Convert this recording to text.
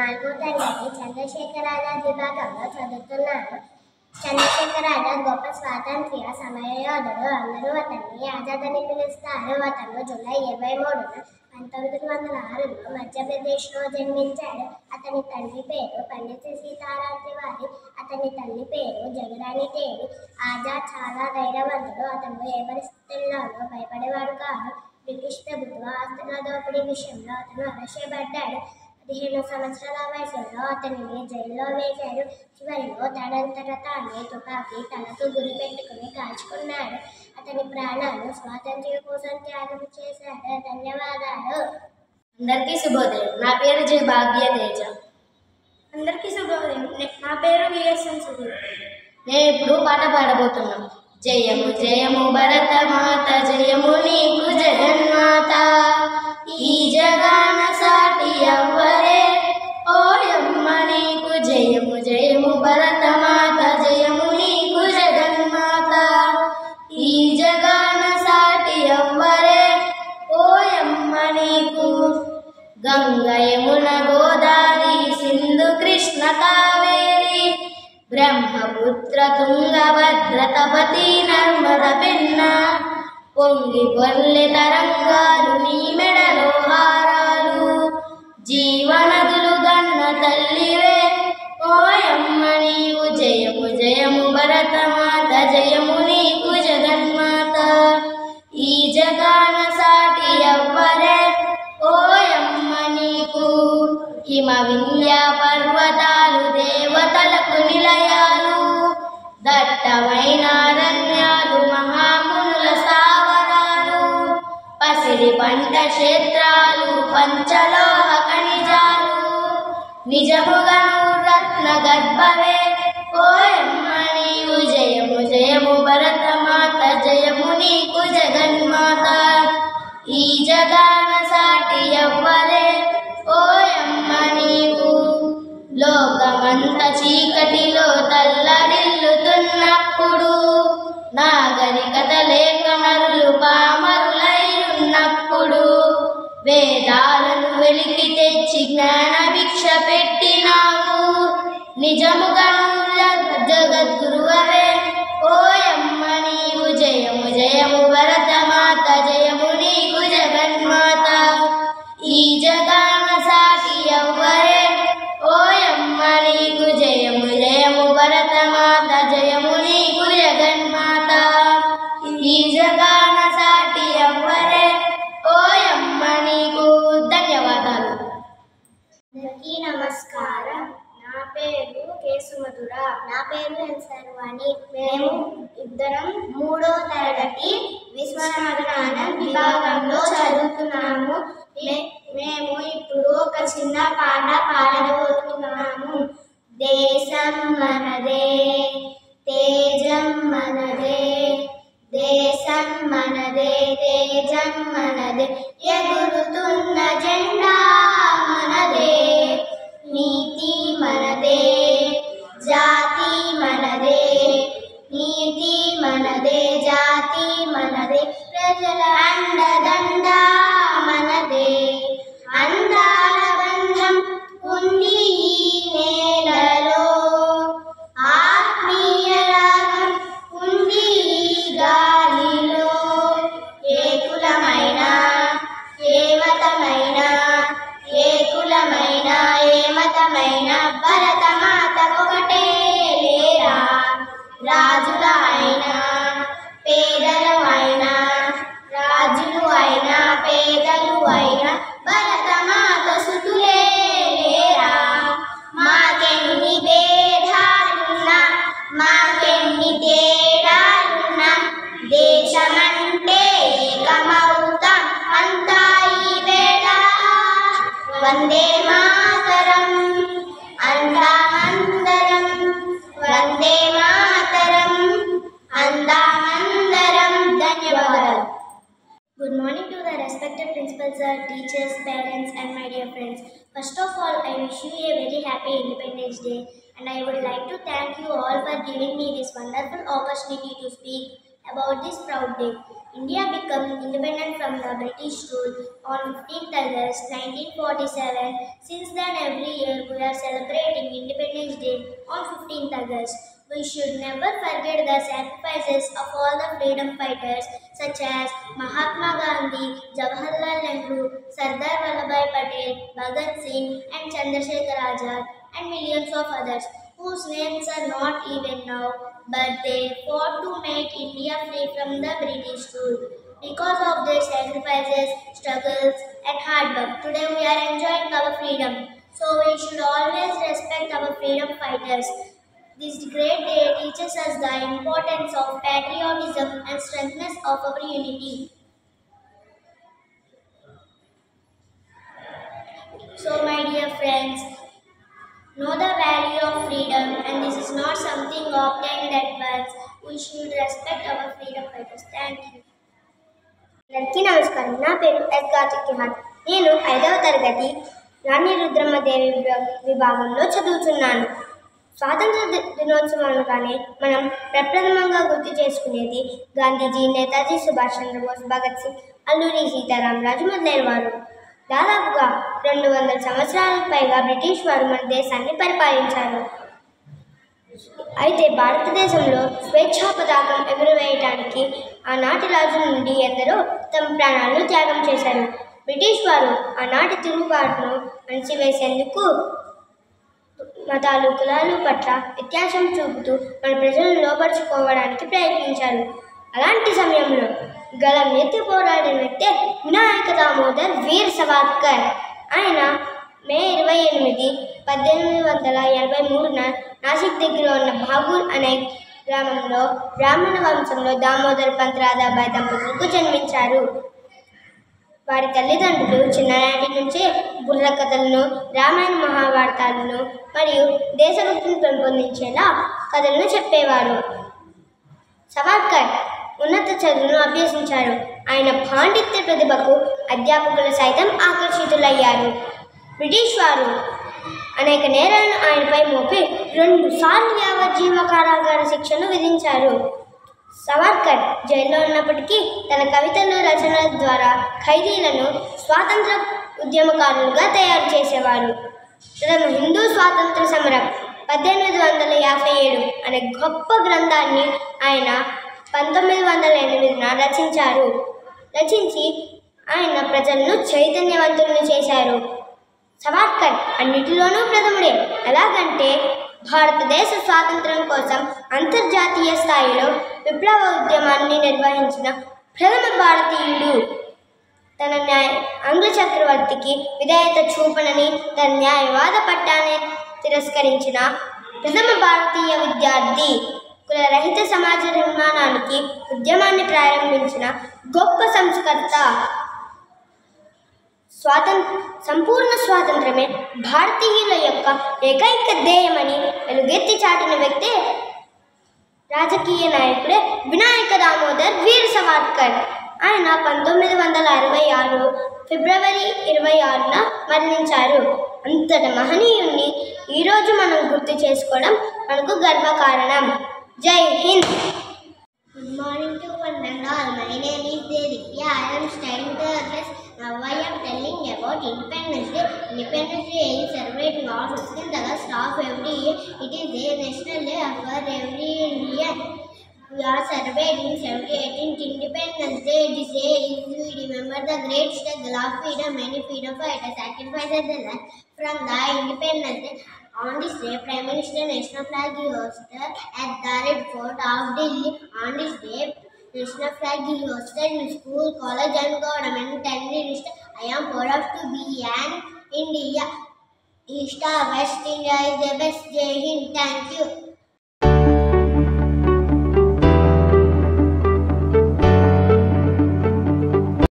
4వ తరగతి చంద్రశేఖర్ ఆజాద్ విభాగంలో చదువుతున్నాను. చంద్రశేఖర్ ఆజాద్ గొప్ప స్వాతంత్ర్య సమర యోధుడు. అందరూ అతన్ని ఆజాద్ అని పిలుస్తారు. అతను జూలై 23న 1906లో మధ్యప్రదేశ్లో జన్మించాడు. అతని తండ్రి పేరు పండిత సీతారాం తివారీ, అతని తల్లి పేరు జగరాణి దేవి. ఆజాద్ చాలా ధైర్యవంతుడు. అతను ఏ పరిస్థితుల్లోనూ భయపడేవాడు కాదు. బ్రిటిష్ ప్రభుత్వ ఆస్తుల దోపిడీ విషయంలో అతను అరెస్ట్ చేయబడ్డాడు. 15 సంవత్సరాల వయసులో అతనిని జైల్లో వేశారు. చివరిలో తనంతట తానే తుపాకీ తలకు గురి పెట్టుకుని కాల్చుకున్నాడు. అతని ప్రాణాలు స్వాతంత్ర్యం కోసం త్యాగం చేశాడు. ధన్యవాదాలు. అందరికీ శుభోదయం. నా పేరు జె భాగ్య తేజ. అందరికీ శుభోదయం. నా పేరు విఎస్ఎన్ సుధీర్. నేను ఇప్పుడు పాట పాడబోతున్నాం. జయము జయము భరత మాత, జయము నీకు జగన్మాత, ఈ జగాన సాటి ఎవ్వరే, ఓయమ్మ నీకు జయము జయము భరత మాత, జయము నీకు జగన్మాత, ఈ జగాన సాటి ఎవ్వరే, ఓయమ్మ నీకు. గంగ యమున గోదావరి సింధు కృష్ణ కావేరి, బ్రహ్మపుత్ర తుంగభద్ర తపతి నర్మద పెన్న, పొంగి పొర్లె తరంగాలు నీ మెడలో హారాలు, జీవనదులు గన్న తల్లివే, ఓయమ్మ నీవు జయము జయము భరతమాత, జయము నీకు జగన్మాత, ఈ జగాన సాటి ఎవ్వరే, ఓయమ్మ నీకు. హిమ వింధ్య పర్వతాలు దేవతలకు నిలయాలు, దట్టమైన అరణ్యాలు మహామునుల స్థావరాలు, పసిడి పంట క్షేత్రాలు పంచలోహ ఖనిజాలు, నిజముగను రత్న గర్భవే, ఓయమ్మ నీవు జయము జయము భరతమాత, జయము నీకు జగన్మాత, ఈ జగాన సాటి ఎవ్వరే, ఓయమ్మ నీవు. లోకమంత చీకటిలో తల్లడిల్లుతున్నప్పుడు, నాగరికత లేక నరులు పామరులైయున్నప్పుడు, వేదాలను వెలికి తెచ్చి జ్ఞాన భిక్ష పెట్టినావు, నిజముగను జగద్గురువే, ఓయమ్మ నీవు జయము జయము భరతమాత, జయము నీకు జగన్మాత, ఈ జగాన సాటి ఎవ్వరే, ఓయమ్మ నీకు జయము జయము భరతమాత, జయము నీకు జగన్మాత, ఈ జగాన సాటి ఎవ్వరే, ఓయమ్మ నీకు. ధన్యవాదాలు. అందరికీ నమస్కారం. నా పేరు కేసుమధుర. నా పేరు ఎన్ సర్వాణి. మేము ఇద్దరం 3వ తరగతి విశ్వనాథనాథం విభాగంలో చదువుతున్నాము. మేము ఇప్పుడు ఒక చిన్న పాట పాడబోతున్నాము. దేశం మనదే, తేజం మనదే, దేశం మనదే, తేజం మనదే, ఎగురుతున్న జెండా మనదే, నీతి మనదే, జాతి మనదే, నీతి మనదే, జాతి మనదే, ప్రజల అండదండ మనదే, అందాల బంధం ఉంది ఈ నేలలో, ఆత్మీయ రాగం ఉంది ఈ గాలిలో, ఏ కులమైన ఏ మతమైన, ఏ కులమైన ఏ మతమైన, భరతమాత ఒకటే లేరా, రాజుల అయినా పేదలు అయినా, రాజులు అయినా పేదలు అయినా, భరతమాత సుతులే లేరా, మాకెన్ని భేదాలున్నా, మాకెన్ని తేడాలున్నా, దేశమంటే ఏకమవుతాం అంతా ఈ వేళ, వందే మాతరం అందామందరం, వందే మాతరం అందామందరం. ధన్యవాదాలు. Good morning to the respected principal sir, teachers, parents and my dear friends. First of all, I wish you a very happy Independence Day, and I would like to thank you all for giving me this wonderful opportunity to speak about this proud day. India became independent from the British rule on 15th August 1947. Since then, every year we are celebrating Independence Day on 15th August. We should never forget the sacrifices of all the freedom fighters such as Mahatma Gandhi, Jawaharlal Nehru, Sardar Vallabhbhai Patel, Bhagat Singh and Chandrasekhar Azad and millions of others whose names are not even now, but they fought to make India free from the British rule. Because of their sacrifices, struggles and hard work, today we are enjoying our freedom. So we should always respect our freedom fighters. This great day teaches us the importance of patriotism and strengthness of our unity. So my dear friends, know the value of freedom, and this is not something obtained at once. We should respect our freedom fighters. Thank you. అందరికీ నమస్కారం. నా పేరు yes Karthik హాన్. నేను 5వ తరగతి రాణి రుద్రమ్మదేవి విభాగంలో చదువుతున్నాను. స్వాతంత్ర దినోత్సవం అనగానే మనం ప్రప్రథమంగా గుర్తు చేసుకునేది గాంధీజీ, నేతాజీ సుభాష్ చంద్రబోస్, భగత్ సింగ్, అల్లూరి సీతారామరాజు మొదలైన వారు. దాదాపుగా 200 సంవత్సరాలకు పైగా బ్రిటిష్ వారు మన దేశాన్ని పరిపాలించారు. అయితే భారతదేశంలో స్వేచ్ఛా పతాకం ఎగురవేయటానికి ఆనాటి రాజుల నుండి ఎందరో తమ ప్రాణాలను త్యాగం చేశారు. బ్రిటిష్ వారు ఆనాటి తిరుగుబాటును అణిచివేసేందుకు మతాలు, కులాలు పట్ల వ్యత్యాసం చూపుతూ మన ప్రజలను లోపరుచుకోవడానికి ప్రయత్నించారు. అలాంటి సమయంలో గలం ఎత్తి పోరాడిన వ్యక్తే వినాయక దామోదర్ వీర్ సవార్కర్. ఆయన మే 28, 1883 నాసిక్ దగ్గర ఉన్న బాగూర్ అనే గ్రామంలో బ్రాహ్మణ వంశంలో దామోదర్ పంత్ రాధాబాయి దంపతులకు జన్మించారు. వారి తల్లిదండ్రులు చిన్ననాటి నుంచే బుర్ర కథలను, రామాయణ మహాభారతాలను మరియు దేశభక్తిని పెంపొందించేలా కథలను చెప్పేవారు. సవార్కర్ ఉన్నత చదువును అభ్యసించారు. ఆయన పాండిత్య ప్రతిభకు అధ్యాపకులు సైతం ఆకర్షితులయ్యారు. బ్రిటిష్ వారు అనేక నేరాలను ఆయనపై మోపి 2 సార్లు యావజ్జీవ కారాగార శిక్షను విధించారు. సవార్కర్ జైల్లో ఉన్నప్పటికీ తన కవితలు, రచనల ద్వారా ఖైదీలను స్వాతంత్ర ఉద్యమకారులుగా తయారు చేసేవారు. ప్రథమ హిందూ స్వాతంత్ర సమరం 1857 అనే గొప్ప గ్రంథాన్ని ఆయన 1908 రచించి ఆయన ప్రజలను చైతన్యవంతులను చేశారు. సవార్కర్ అన్నిటిలోనూ ప్రథముడే. ఎలాగంటే భారతదేశ స్వాతంత్ర్యం కోసం అంతర్జాతీయ స్థాయిలో విప్లవ ఉద్యమాన్ని నిర్వహించిన ప్రథమ భారతీయుడు. తన ఆంగ్ల చక్రవర్తికి విధేయత చూపనని తన న్యాయవాద పట్టాన్ని తిరస్కరించిన ప్రథమ భారతీయ విద్యార్థి. కులరహిత సమాజ నిర్మాణానికి ఉద్యమాన్ని ప్రారంభించిన గొప్ప సంస్కర్త. సంపూర్ణ స్వాతంత్రమే భారతీయుల యొక్క ఏకైక ధ్యేయమని వెలుగెత్తి చాటిన వ్యక్తే రాజకీయ నాయకుడే వినాయక దామోదర్ వీర్ సవార్కర్. ఆయన 1966 ఫిబ్రవరి 26న మరణించారు. అంతటి మహనీయుణ్ణి ఈరోజు మనం గుర్తు చేసుకోవడం మనకు గర్వకారణం. జై Hind. Good morning to one and all. My name is Devya. I am studying the class. Now I am telling about Independence Day. Independence Day is celebrated on 15th August of every year. It is a national day for every Indian. We are celebrating 78th Independence Day. This day is we remember the great struggle of freedom. Many freedom fighters sacrificed their life from the Independence Day. On this day, Prime Minister national flag is hosted at the Red Fort of Delhi. On this day, national flag is hosted in school, college and government and minister. I am proud to be an India. East or West India is the best. Jai Hind. Thank you.